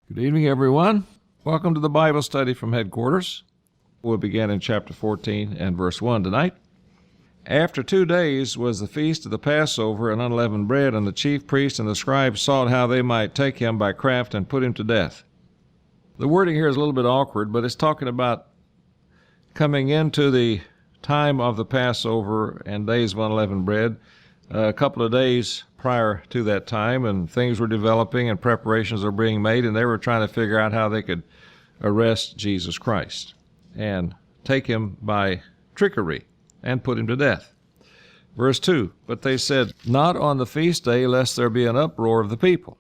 Good evening, everyone. Welcome to the Bible study from headquarters. We'll begin in chapter 14 and verse 1 tonight. After 2 days was the feast of the Passover and unleavened bread, and the chief priests and the scribes sought how they might take him by craft and put him to death. The wording here is a little bit awkward, but it's talking about coming into the time of the Passover and days of unleavened bread, a couple of days prior to that time, and things were developing and preparations were being made, and they were trying to figure out how they could arrest Jesus Christ and take him by trickery and put him to death. Verse 2, but they said, not on the feast day, lest there be an uproar of the people.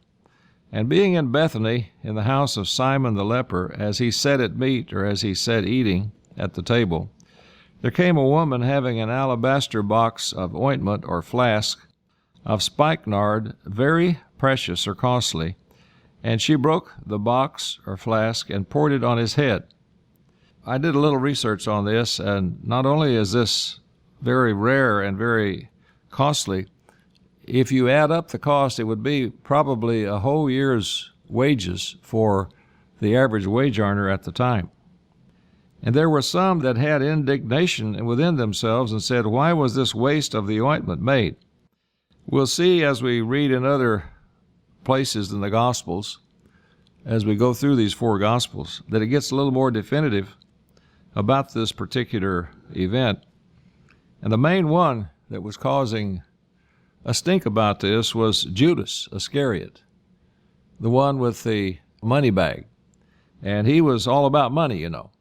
And being in Bethany, in the house of Simon the leper, as he sat at meat, or as he sat eating at the table, there came a woman having an alabaster box of ointment or flask of spikenard, very precious or costly, and she broke the box or flask and poured it on his head. I did a little research on this, and not only is this very rare and very costly, if you add up the cost, it would be probably a whole year's wages for the average wage earner at the time. And there were some that had indignation within themselves and said, why was this waste of the ointment made? We'll see as we read in other places in the Gospels, as we go through these 4 Gospels, that it gets a little more definitive about this particular event. And the main one that was causing a stink about this was Judas Iscariot, the one with the money bag. And he was all about money, you know.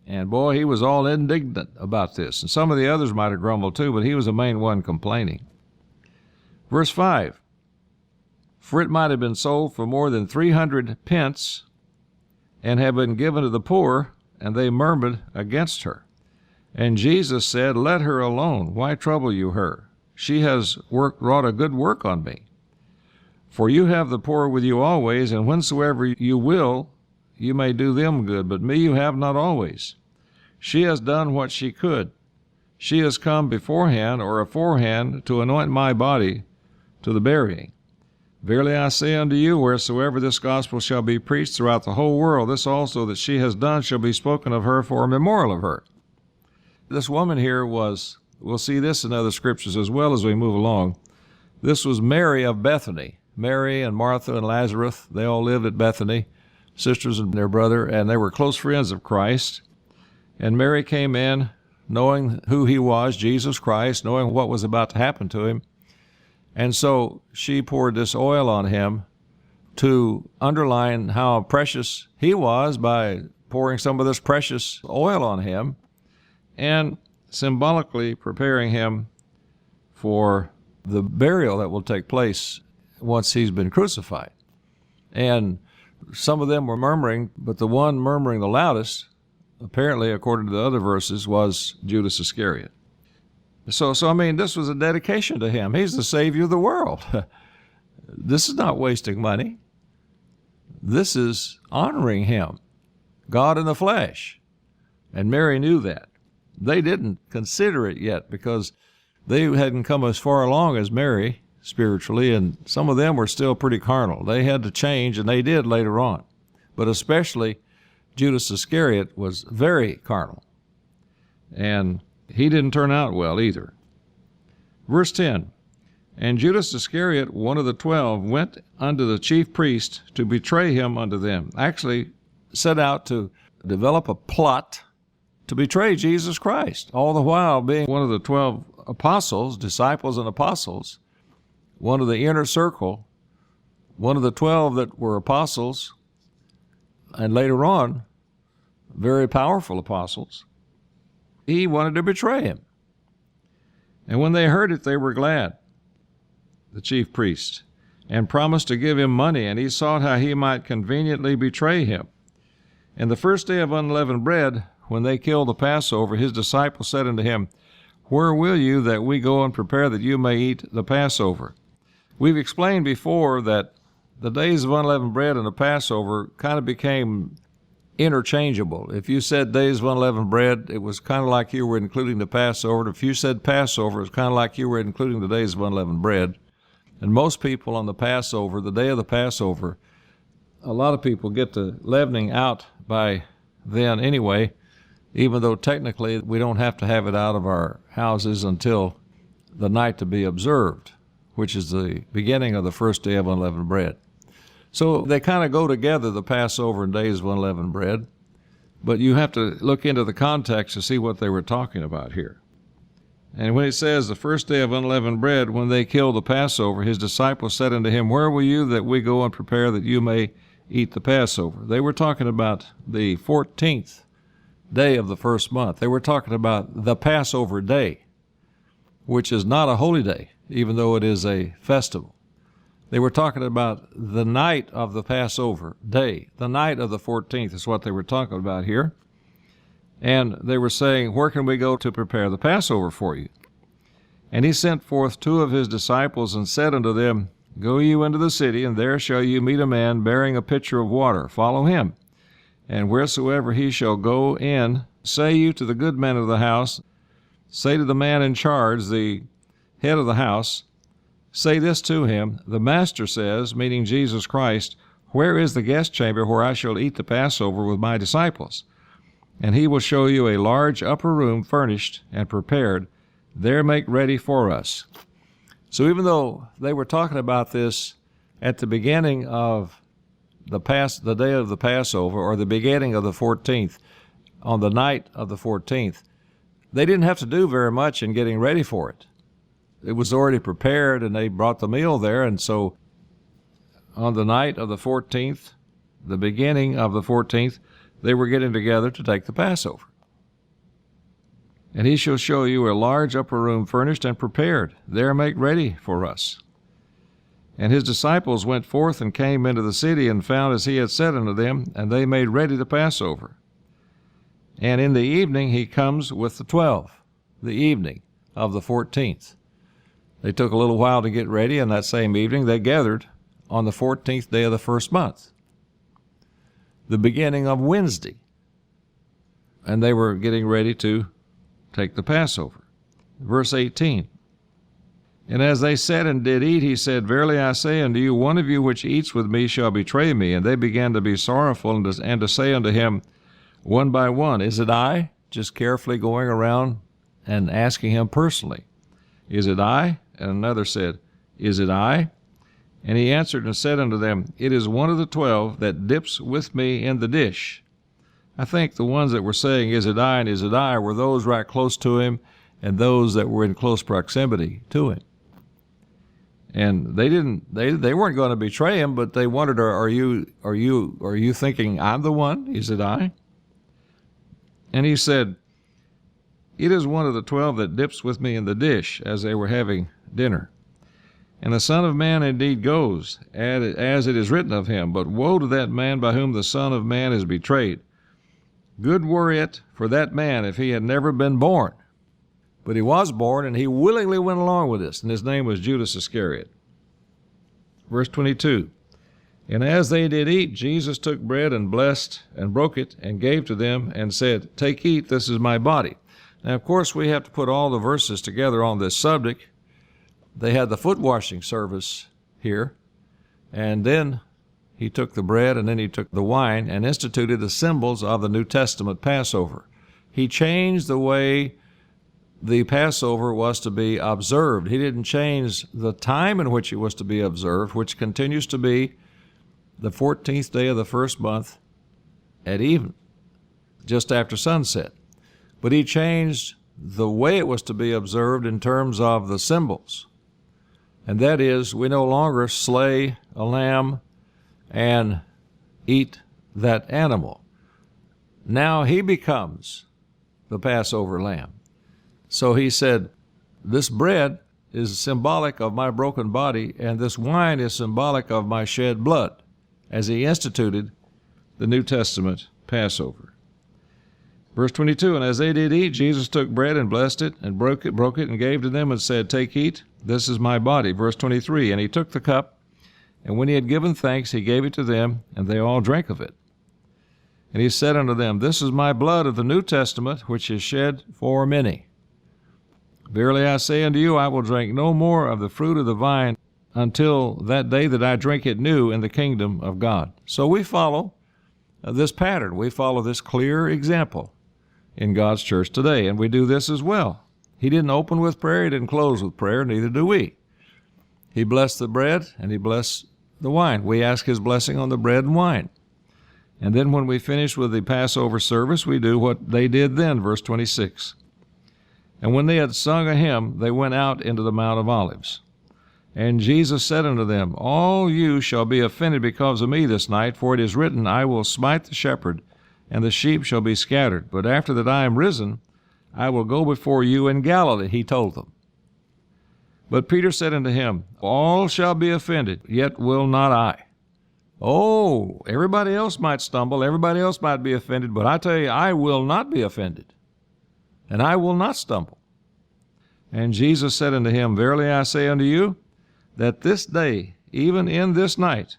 And boy, he was all indignant about this. And some of the others might have grumbled too, but he was the main one complaining. Verse 5, for it might have been sold for more than 300 pence and have been given to the poor, and they murmured against her. And Jesus said, let her alone. Why trouble you her? She has wrought a good work on me. For you have the poor with you always, and whensoever you will, you may do them good, but me you have not always. She has done what she could. She has come beforehand or aforehand to anoint my body to the burying. Verily I say unto you, wheresoever this gospel shall be preached throughout the whole world, this also that she has done shall be spoken of her for a memorial of her. This woman here was, we'll see this in other scriptures as well as we move along, this was Mary of Bethany. Mary and Martha and Lazarus, they all lived at Bethany, sisters and their brother, and they were close friends of Christ. And Mary came in knowing who he was, Jesus Christ, knowing what was about to happen to him. And so she poured this oil on him to underline how precious he was by pouring some of this precious oil on him and symbolically preparing him for the burial that will take place once he's been crucified. And some of them were murmuring, but the one murmuring the loudest, apparently according to the other verses, was Judas Iscariot. So I mean, this was a dedication to him. He's the Savior of the world. This is not wasting money. This is honoring him, God in the flesh. And Mary knew that. They didn't consider it yet because they hadn't come as far along as Mary spiritually, and some of them were still pretty carnal. They had to change, and they did later on. But especially Judas Iscariot was very carnal. And he didn't turn out well either. Verse 10, and Judas Iscariot, one of the 12, went unto the chief priest to betray him unto them. Actually set out to develop a plot to betray Jesus Christ, all the while being one of the 12 apostles, disciples and apostles, one of the inner circle, one of the 12 that were apostles, and later on, very powerful apostles. He wanted to betray him. And when they heard it, they were glad, the chief priest, and promised to give him money, and he sought how he might conveniently betray him. And the first day of unleavened bread, when they killed the Passover, his disciples said unto him, where will you that we go and prepare that you may eat the Passover? We've explained before that the days of unleavened bread and the Passover kind of became interchangeable. If you said days of unleavened bread, it was kind of like you were including the Passover. If you said Passover, it was kind of like you were including the days of unleavened bread. And most people on the Passover, the day of the Passover, a lot of people get the leavening out by then anyway, even though technically we don't have to have it out of our houses until the night to be observed, which is the beginning of the first day of unleavened bread. So they kind of go together, the Passover and days of unleavened bread, but you have to look into the context to see what they were talking about here. And when it says the first day of unleavened bread, when they killed the Passover, his disciples said unto him, Where were you that we go and prepare that you may eat the Passover? They were talking about the 14th day of the first month. They were talking about the Passover day, which is not a holy day, even though it is a festival. They were talking about the night of the Passover day. The night of the 14th is what they were talking about here. And they were saying, Where can we go to prepare the Passover for you? And he sent forth 2 of his disciples and said unto them, Go you into the city, and there shall you meet a man bearing a pitcher of water. Follow him. And wheresoever he shall go in, say you to the good man of the house, say to the man in charge, the head of the house, say this to him, The Master says, meaning Jesus Christ, Where is the guest chamber where I shall eat the Passover with my disciples? And he will show you a large upper room furnished and prepared. There make ready for us. So even though they were talking about this at the beginning of the day of the Passover, or the beginning of the 14th, on the night of the 14th, they didn't have to do very much in getting ready for it. It was already prepared, and they brought the meal there, and so on the night of the 14th, the beginning of the 14th, they were getting together to take the Passover. And he shall show you a large upper room furnished and prepared. There make ready for us. And his disciples went forth and came into the city and found as he had said unto them, and they made ready the Passover. And in the evening he comes with the 12, the evening of the 14th. They took a little while to get ready, and that same evening they gathered on the 14th day of the first month, the beginning of Wednesday. And they were getting ready to take the Passover. Verse 18. And as they sat and did eat, he said, Verily I say unto you, one of you which eats with me shall betray me. And they began to be sorrowful and to say unto him one by one, Is it I? Just carefully going around and asking him personally, Is it I? And another said, Is it I? And he answered and said unto them, It is one of the 12 that dips with me in the dish. I think the ones that were saying, Is it I and is it I, were those right close to him and those that were in close proximity to him. And they weren't going to betray him, but they wondered, Are you thinking I'm the one? Is it I? And he said, It is one of the 12 that dips with me in the dish, as they were having dinner. And the Son of Man indeed goes, as it is written of him, but woe to that man by whom the Son of Man is betrayed. Good were it for that man if he had never been born. But he was born, and he willingly went along with this, and his name was Judas Iscariot. Verse 22. And as they did eat, Jesus took bread and blessed and broke it and gave to them and said, Take, eat, this is my body. Now, of course, we have to put all the verses together on this subject. They had the foot washing service here, and then he took the bread and then he took the wine and instituted the symbols of the New Testament Passover. He changed the way the Passover was to be observed. He didn't change the time in which it was to be observed, which continues to be the 14th day of the first month at even, just after sunset. But he changed the way it was to be observed in terms of the symbols. And that is, we no longer slay a lamb and eat that animal. Now he becomes the Passover lamb. So he said, This bread is symbolic of my broken body, and this wine is symbolic of my shed blood, as he instituted the New Testament Passover. Verse 22, And as they did eat, Jesus took bread and blessed it, and broke it, and gave to them, and said, Take, eat, this is my body. Verse 23, And he took the cup, and when he had given thanks, he gave it to them, and they all drank of it. And he said unto them, This is my blood of the New Testament, which is shed for many. Verily I say unto you, I will drink no more of the fruit of the vine until that day that I drink it new in the kingdom of God. So we follow this pattern. We follow this clear example in God's church today, and we do this as well. He didn't open with prayer. He didn't close with prayer. Neither do we. He blessed the bread, and he blessed the wine. We ask his blessing on the bread and wine. And then when we finish with the Passover service, we do what they did then, verse 26. And when they had sung a hymn, they went out into the Mount of Olives. And Jesus said unto them, All you shall be offended because of me this night, for it is written, I will smite the shepherd, and the sheep shall be scattered. But after that I am risen, I will go before you in Galilee, he told them. But Peter said unto him, All shall be offended, yet will not I. Oh, everybody else might stumble, everybody else might be offended, but I tell you, I will not be offended, and I will not stumble. And Jesus said unto him, Verily I say unto you, that this day, even in this night,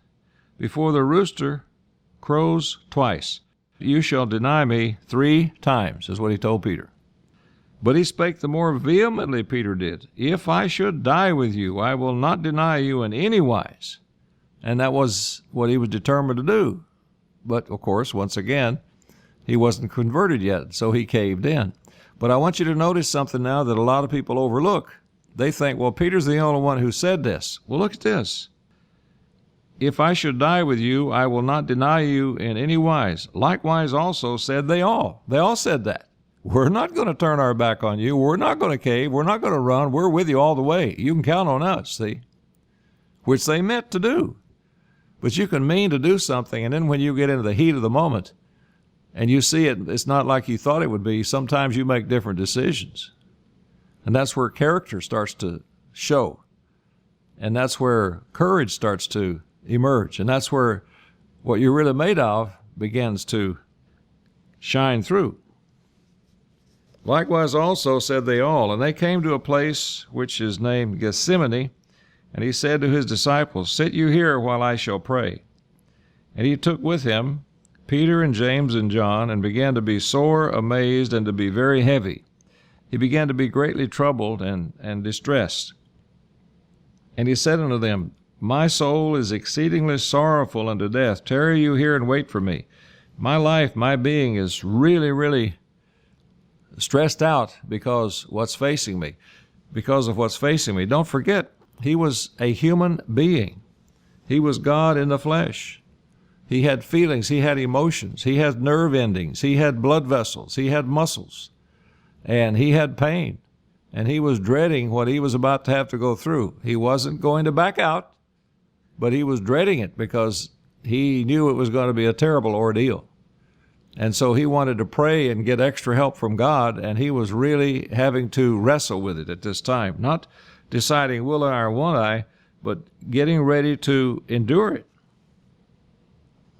before the rooster crows twice, you shall deny me 3 times, is what he told Peter. But he spake the more vehemently, Peter did, If I should die with you, I will not deny you in any wise. And that was what he was determined to do. But, of course, once again, he wasn't converted yet, so he caved in. But I want you to notice something now that a lot of people overlook. They think, well, Peter's the only one who said this. Well, look at this. If I should die with you, I will not deny you in any wise. Likewise also said they all. They all said that. We're not going to turn our back on you. We're not going to cave. We're not going to run. We're with you all the way. You can count on us, see? Which they meant to do. But you can mean to do something, and then when you get into the heat of the moment and you see it, it's not like you thought it would be. Sometimes you make different decisions. And that's where character starts to show. And that's where courage starts to emerge. And that's where what you're really made of begins to shine through. Likewise also said they all, and they came to a place which is named Gethsemane, and he said to his disciples, Sit you here while I shall pray. And he took with him Peter and James and John, and began to be sore amazed and to be very heavy. He began to be greatly troubled and distressed. And he said unto them, My soul is exceedingly sorrowful unto death. Tarry you here and wait for me. My life, my being is really, really stressed out because of what's facing me. Don't forget, he was a human being. He was God in the flesh. He had feelings. He had emotions. He had nerve endings. He had blood vessels. He had muscles. And he had pain. And he was dreading what he was about to have to go through. He wasn't going to back out, but he was dreading it because he knew it was going to be a terrible ordeal. And so he wanted to pray and get extra help from God, and he was really having to wrestle with it at this time. Not deciding will I or won't I, but getting ready to endure it.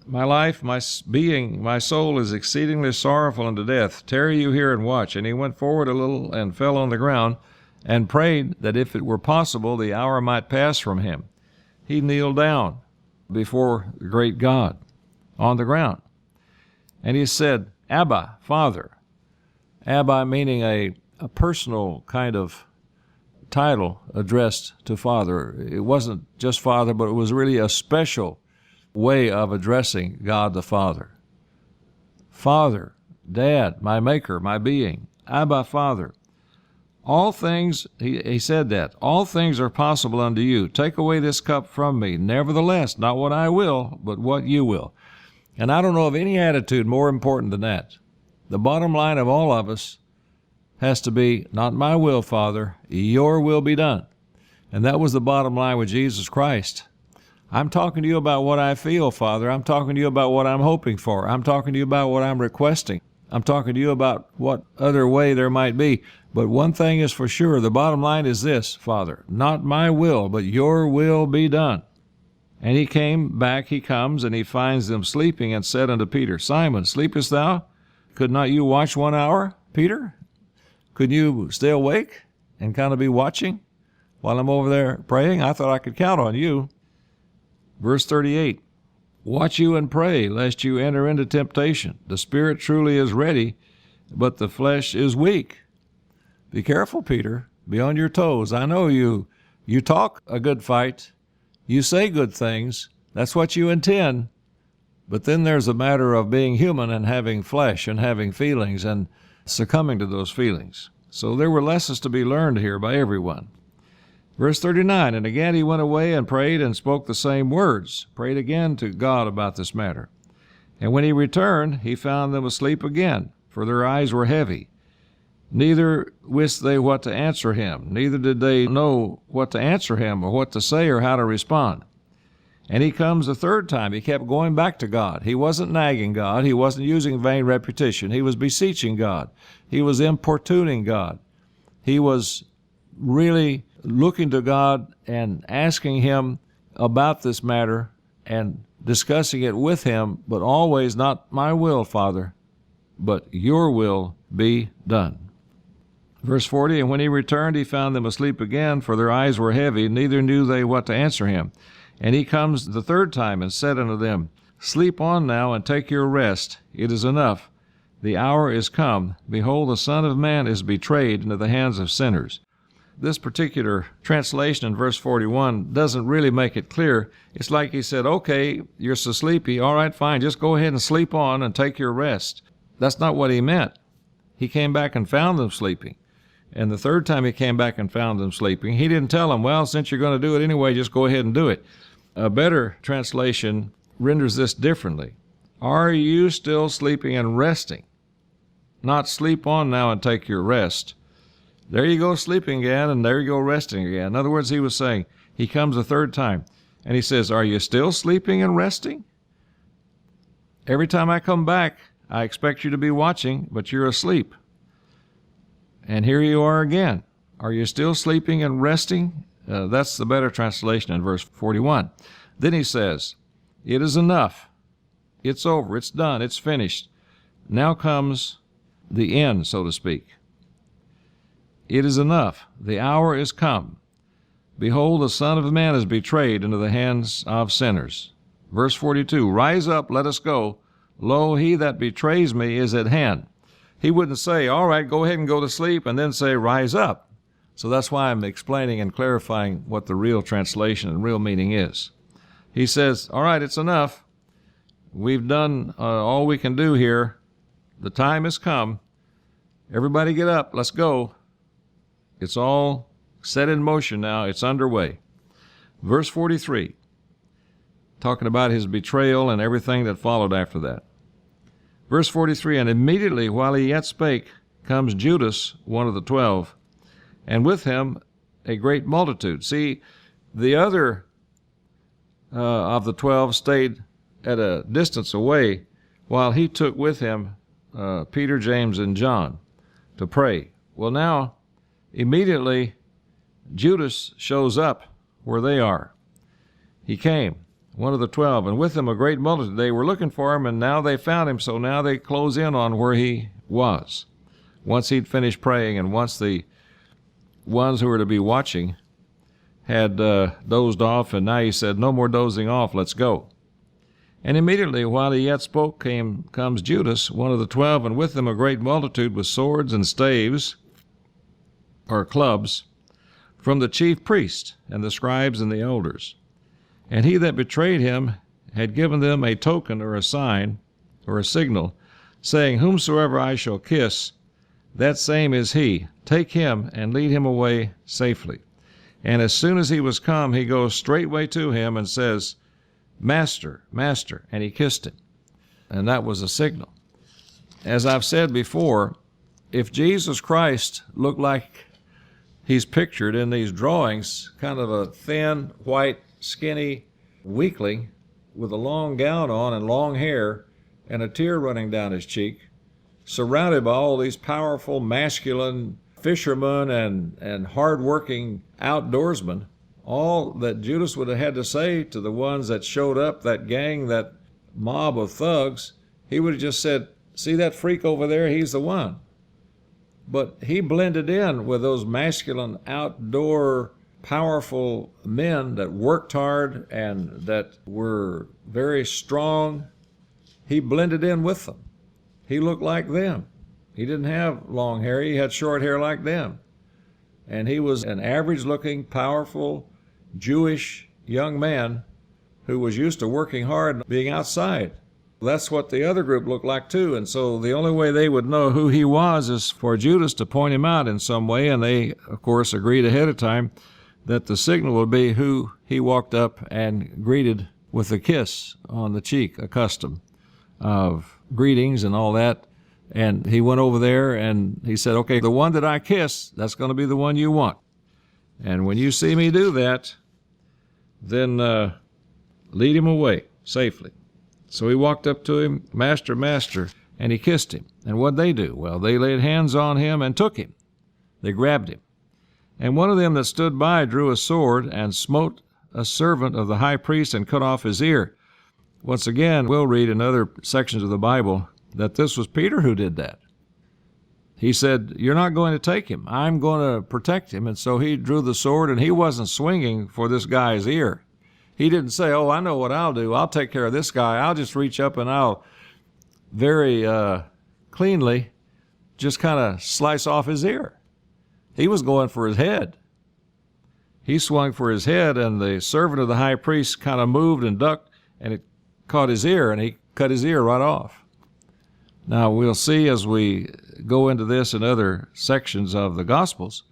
My life, my being, my soul is exceedingly sorrowful unto death. Tarry you here and watch. And he went forward a little and fell on the ground and prayed that if it were possible, the hour might pass from him. He kneeled down before the great God on the ground. And he said, Abba, Father. Abba meaning a personal kind of title addressed to Father. It wasn't just Father, but it was really a special way of addressing God the Father. Father, Dad, my Maker, my being. Abba, Father. All things, he said that, all things are possible unto you. Take away this cup from me. Nevertheless, not what I will, but what you will. And I don't know of any attitude more important than that. The bottom line of all of us has to be, not my will, Father, your will be done. And that was the bottom line with Jesus Christ. I'm talking to you about what I feel, Father. I'm talking to you about what I'm hoping for. I'm talking to you about what I'm requesting. I'm talking to you about what other way there might be. But one thing is for sure, the bottom line is this, Father, not my will, but your will be done. And he comes, and he finds them sleeping, and said unto Peter, Simon, sleepest thou? Could not you watch 1 hour, Peter? Could you stay awake and kind of be watching while I'm over there praying? I thought I could count on you. Verse 38, watch you and pray, lest you enter into temptation. The spirit truly is ready, but the flesh is weak. Be careful, Peter. Be on your toes. I know you talk a good fight, You say good things. That's what you intend. But then there's a matter of being human and having flesh and having feelings and succumbing to those feelings. So there were lessons to be learned here by everyone. Verse 39, and again he went away and prayed and spoke the same words, prayed again to God about this matter. And when he returned, he found them asleep again, for their eyes were heavy. Neither wist they what to answer him, neither did they know what to answer him or what to say or how to respond. And he comes the third time. He kept going back to God. He wasn't nagging God. He wasn't using vain repetition. He was beseeching God. He was importuning God. He was really looking to God and asking him about this matter and discussing it with him, but always not my will, Father, but your will be done. Verse 40, and when he returned, he found them asleep again, for their eyes were heavy, neither knew they what to answer him. And he comes the third time and said unto them, Sleep on now and take your rest. It is enough. The hour is come. Behold, the Son of Man is betrayed into the hands of sinners. This particular translation in verse 41 doesn't really make it clear. It's like he said, okay, you're so sleepy. All right, fine. Just go ahead and sleep on and take your rest. That's not what he meant. He came back and found them sleeping. And the third time he came back and found them sleeping, he didn't tell them, well, since you're going to do it anyway, just go ahead and do it. A better translation renders this differently. Are you still sleeping and resting? Not sleep on now and take your rest. There you go sleeping again, and there you go resting again. In other words, he was saying, he comes a third time, and he says, are you still sleeping and resting? Every time I come back, I expect you to be watching, but you're asleep. And here you are again. Are you still sleeping and resting? That's the better translation in verse 41. Then he says, it is enough. It's over. It's done. It's finished. Now comes the end, so to speak. It is enough. The hour is come. Behold, the Son of Man is betrayed into the hands of sinners. Verse 42, rise up, let us go. Lo, he that betrays me is at hand. He wouldn't say, all right, go ahead and go to sleep, and then say, rise up. So that's why I'm explaining and clarifying what the real translation and real meaning is. He says, all right, it's enough. We've done all we can do here. The time has come. Everybody get up. Let's go. It's all set in motion now. It's underway. Verse 43, talking about his betrayal and everything that followed after that. Verse 43, and immediately while he yet spake, comes Judas, one of the 12, and with him a great multitude. See, the other of the 12 stayed at a distance away while he took with him Peter, James, and John to pray. Well, now, immediately, Judas shows up where they are. He came, one of the 12, and with him a great multitude. They were looking for him, and now they found him, so now they close in on where he was. Once he'd finished praying, and once the ones who were to be watching had dozed off, and now he said, no more dozing off, let's go. And immediately, while he yet spoke, comes Judas, one of the 12, and with him a great multitude with swords and staves, or clubs, from the chief priests and the scribes and the elders. And he that betrayed him had given them a token or a sign or a signal, saying, whomsoever I shall kiss, that same is he. Take him and lead him away safely. And as soon as he was come, he goes straightway to him and says, Master, Master, and he kissed him. And that was a signal. As I've said before, if Jesus Christ looked like he's pictured in these drawings, kind of a thin, white, skinny weakling with a long gown on and long hair and a tear running down his cheek, surrounded by all these powerful, masculine fishermen and hard-working outdoorsmen, all that Judas would have had to say to the ones that showed up, that gang, that mob of thugs, he would have just said, see that freak over there? He's the one. But he blended in with those masculine, outdoor, powerful men that worked hard and that were very strong. He blended in with them. He looked like them. He didn't have long hair. He had short hair like them. And he was an average-looking, powerful, Jewish young man who was used to working hard and being outside. That's what the other group looked like too, and so the only way they would know who he was is for Judas to point him out in some way, and they, of course, agreed ahead of time that the signal would be who he walked up and greeted with a kiss on the cheek, a custom of greetings and all that. And he went over there and he said, okay, the one that I kiss, that's going to be the one you want. And when you see me do that, then lead him away safely. So he walked up to him, Master, Master, and he kissed him. And what'd they do? Well, they laid hands on him and took him. They grabbed him. And one of them that stood by drew a sword and smote a servant of the high priest and cut off his ear. Once again, we'll read in other sections of the Bible that this was Peter who did that. He said, you're not going to take him. I'm going to protect him. And so he drew the sword, and he wasn't swinging for this guy's ear. He didn't say, oh, I know what I'll do. I'll take care of this guy. I'll just reach up and I'll very cleanly just kind of slice off his ear. He was going for his head. He swung for his head, and the servant of the high priest kind of moved and ducked, and it caught his ear, and he cut his ear right off. Now, we'll see as we go into this in other sections of the Gospels,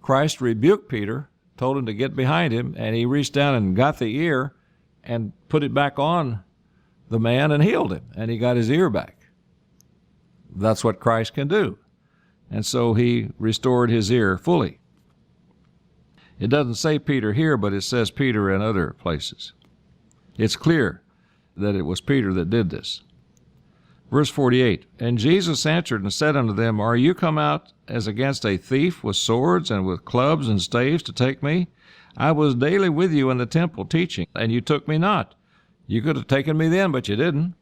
Christ rebuked Peter, told him to get behind him, and he reached down and got the ear and put it back on the man and healed him, and he got his ear back. That's what Christ can do. And so he restored his ear fully. It doesn't say Peter here, but it says Peter in other places. It's clear that it was Peter that did this. Verse 48, and Jesus answered and said unto them, are you come out as against a thief with swords and with clubs and staves to take me? I was daily with you in the temple teaching, and you took me not. You could have taken me then, but you didn't.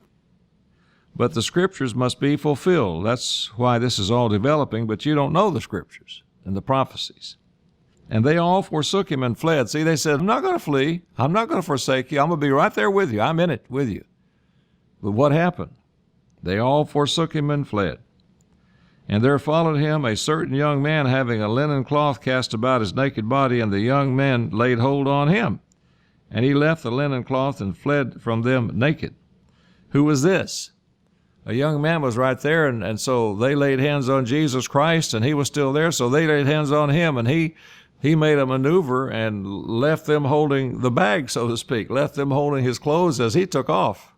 But the Scriptures must be fulfilled. That's why this is all developing, but you don't know the Scriptures and the prophecies. And they all forsook him and fled. See, they said, I'm not going to flee. I'm not going to forsake you. I'm going to be right there with you. I'm in it with you. But what happened? They all forsook him and fled. And there followed him a certain young man having a linen cloth cast about his naked body, and the young men laid hold on him. And he left the linen cloth and fled from them naked. Who was this? A young man was right there, and so they laid hands on Jesus Christ, and he was still there, so they laid hands on him, and he made a maneuver and left them holding the bag, so to speak, left them holding his clothes as he took off.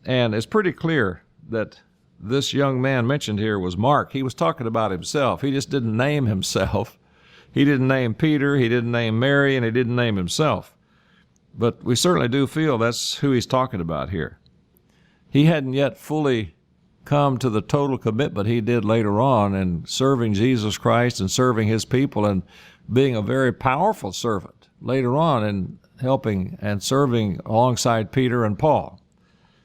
And it's pretty clear that this young man mentioned here was Mark. He was talking about himself. He just didn't name himself. He didn't name Peter, he didn't name Mary, and he didn't name himself. But we certainly do feel that's who he's talking about here. He hadn't yet fully come to the total commitment he did later on in serving Jesus Christ and serving his people and being a very powerful servant later on in helping and serving alongside Peter and Paul.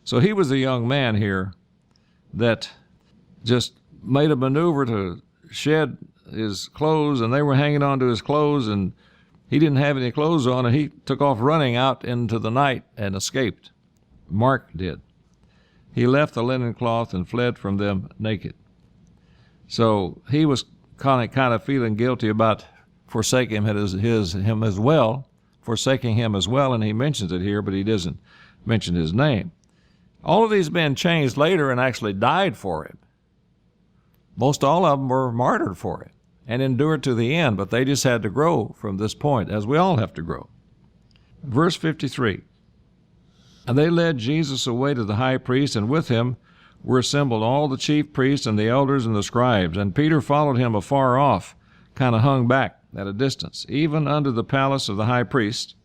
So he was a young man here that just made a maneuver to shed his clothes, and they were hanging on to his clothes, and he didn't have any clothes on, and he took off running out into the night and escaped. Mark did. He left the linen cloth and fled from them naked. So he was kind of feeling guilty about forsaking him as well, and he mentions it here, but he doesn't mention his name. All of these men changed later and actually died for him. Most all of them were martyred for him and endured to the end, but they just had to grow from this point, as we all have to grow. Verse 53. And they led Jesus away to the high priest, and with him were assembled all the chief priests and the elders and the scribes. And Peter followed him afar off, kind of hung back at a distance, even unto the palace of the high priest.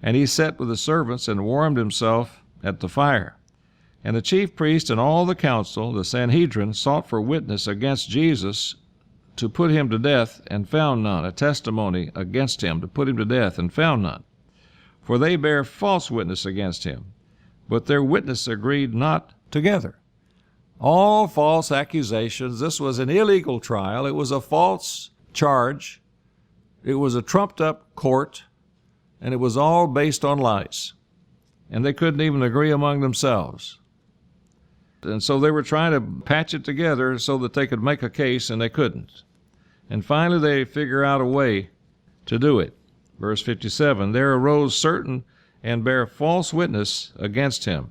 And he sat with the servants and warmed himself at the fire. And the chief priest and all the council, the Sanhedrin, sought for witness against Jesus to put him to death, and found none, a testimony against him to put him to death, and found none. For they bear false witness against him, but their witness agreed not together. All false accusations. This was an illegal trial. It was a false charge. It was a trumped-up court, and it was all based on lies. And they couldn't even agree among themselves. And so they were trying to patch it together so that they could make a case, and they couldn't. And finally they figure out a way to do it. Verse 57, there arose certain and bare false witness against him.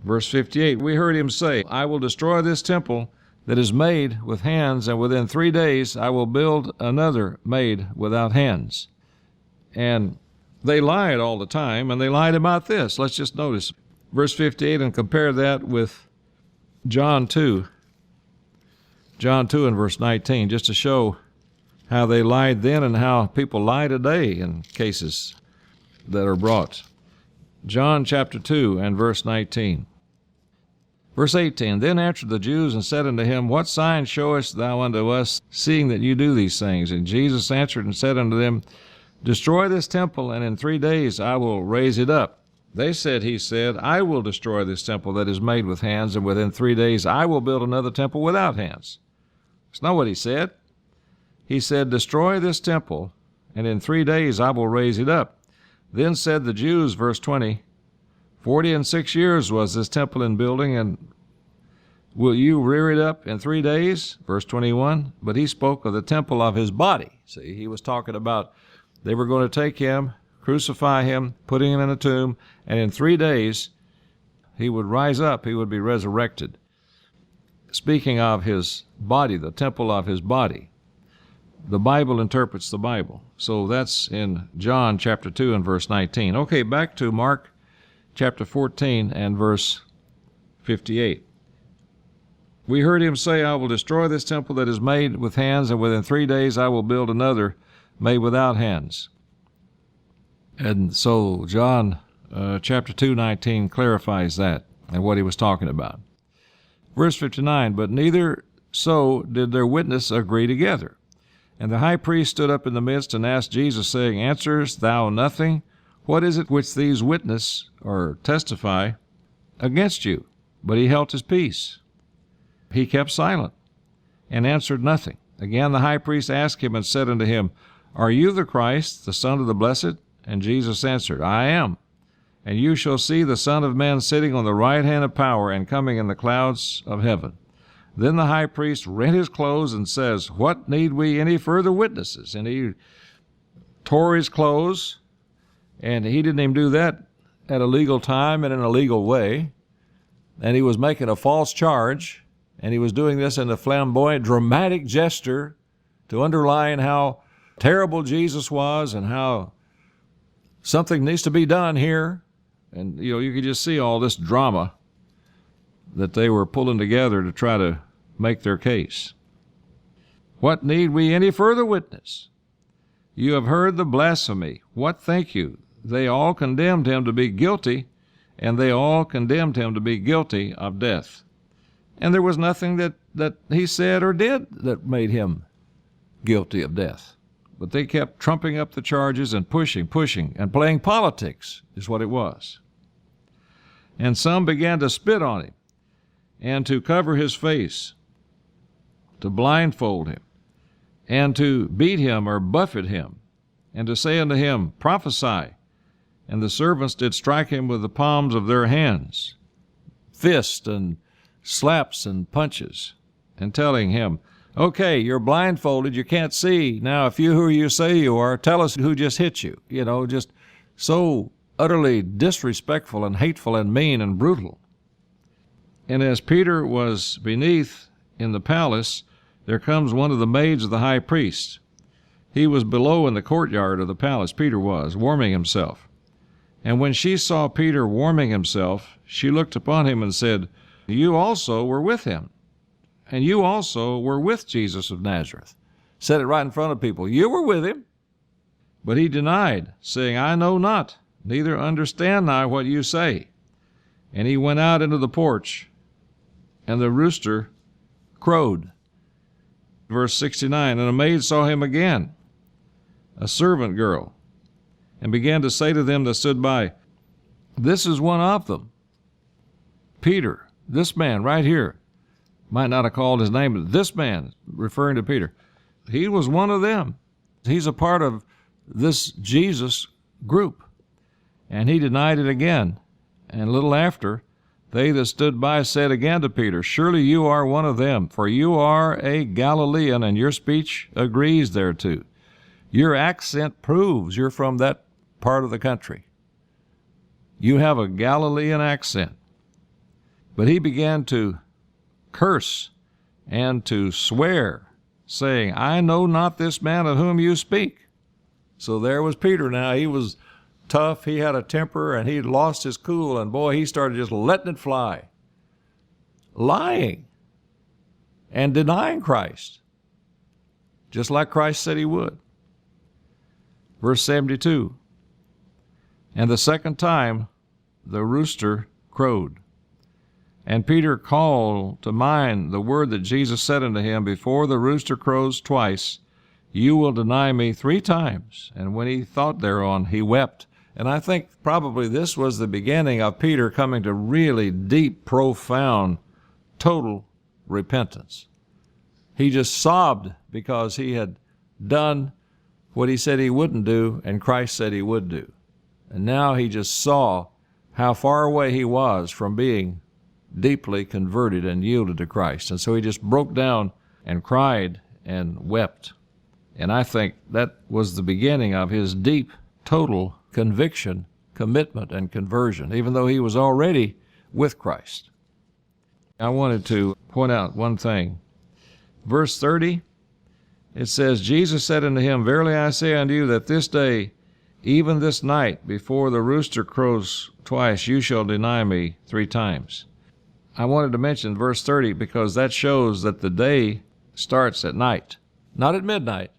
Verse 58, we heard him say, I will destroy this temple that is made with hands, and within 3 days I will build another made without hands. And they lied all the time, and they lied about this. Let's just notice verse 58 and compare that with John 2. John 2 and verse 19, just to show how they lied then and how people lie today in cases that are brought. John chapter 2 and verse 19. Verse 18, then answered the Jews and said unto him, what sign showest thou unto us, seeing that you do these things? And Jesus answered and said unto them, destroy this temple, and in 3 days I will raise it up. They said, he said, I will destroy this temple that is made with hands, and within 3 days I will build another temple without hands. That's not what he said. He said, destroy this temple, and in 3 days I will raise it up. Then said the Jews, verse 20, 46 years was this temple in building, and will you rear it up in 3 days? Verse 21, but he spoke of the temple of his body. See, he was talking about they were going to take him, crucify him, putting him in a tomb, and in 3 days he would rise up, he would be resurrected. Speaking of his body, the temple of his body. The Bible interprets the Bible. So that's in John chapter 2 and verse 19. Okay, back to Mark chapter 14 and verse 58. We heard him say, I will destroy this temple that is made with hands, and within 3 days I will build another made without hands. And so John chapter 2:19 clarifies that and what he was talking about. Verse 59, but neither so did their witness agree together. And the high priest stood up in the midst and asked Jesus, saying, answerest thou nothing? What is it which these witness or testify against you? But he held his peace. He kept silent and answered nothing. Again the high priest asked him and said unto him, are you the Christ, the Son of the Blessed? And Jesus answered, I am. And you shall see the Son of Man sitting on the right hand of power and coming in the clouds of heaven. Then the high priest rent his clothes and says, what need we any further witnesses? And he tore his clothes, and he didn't even do that at a legal time and in a legal way. And he was making a false charge, and he was doing this in a flamboyant, dramatic gesture to underline how terrible Jesus was and how something needs to be done here. And, you could just see all this drama that they were pulling together to try to make their case. What need we any further witness? You have heard the blasphemy. What think you? They all condemned him to be guilty, and they all condemned him to be guilty of death. And there was nothing that he said or did that made him guilty of death. But they kept trumping up the charges and pushing, and playing politics is what it was. And some began to spit on him, and to cover his face, to blindfold him, and to beat him or buffet him, and to say unto him, prophesy. And the servants did strike him with the palms of their hands, fists and slaps and punches, and telling him, okay, you're blindfolded, you can't see. Now, if you who you say you are, tell us who just hit you. Just so utterly disrespectful and hateful and mean and brutal. And as Peter was beneath in the palace, there comes one of the maids of the high priest. He was below in the courtyard of the palace, Peter was, warming himself. And when she saw Peter warming himself, she looked upon him and said, you also were with him, and you also were with Jesus of Nazareth. Said it right in front of people. You were with him. But he denied, saying, I know not, neither understand I what you say. And he went out into the porch, and the rooster crowed. Verse 69, and a maid saw him again, a servant girl, and began to say to them that stood by, this is one of them. Peter, this man right here, might not have called his name, but this man, referring to Peter, he was one of them. He's a part of this Jesus group. And he denied it again. And a little after, they that stood by said again to Peter, surely you are one of them, for you are a Galilean, and your speech agrees thereto. Your accent proves you're from that part of the country. You have a Galilean accent. But he began to curse and to swear, saying, I know not this man of whom you speak. So there was Peter now. He was tough. He had a temper, and he'd lost his cool, and boy, he started just letting it fly. Lying and denying Christ, just like Christ said he would. Verse 72, and the second time the rooster crowed. And Peter called to mind the word that Jesus said unto him, before the rooster crows twice, you will deny me 3 times. And when he thought thereon, he wept. And I think probably this was the beginning of Peter coming to really deep, profound, total repentance. He just sobbed because he had done what he said he wouldn't do and Christ said he would do. And now he just saw how far away he was from being deeply converted and yielded to Christ. And so he just broke down and cried and wept. And I think that was the beginning of his deep, total conviction, commitment, and conversion, even though he was already with Christ. I wanted to point out one thing. Verse 30, it says, Jesus said unto him, verily I say unto you that this day, even this night, before the rooster crows twice, you shall deny me 3 times. I wanted to mention verse 30 because that shows that the day starts at night, not at midnight,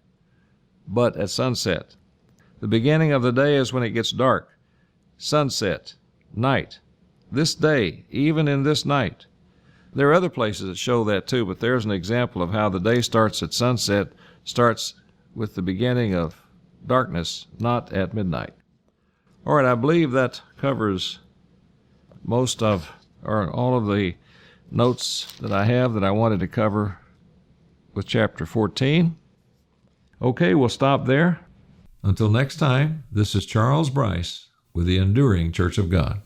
but at sunset. The beginning of the day is when it gets dark. Sunset, night. This day, even in this night. There are other places that show that too, but there's an example of how the day starts at sunset, starts with the beginning of darkness, not at midnight. All right, I believe that covers most of, or all of the notes that I have that I wanted to cover with chapter 14. Okay, we'll stop there. Until next time, this is Charles Bryce with the Enduring Church of God.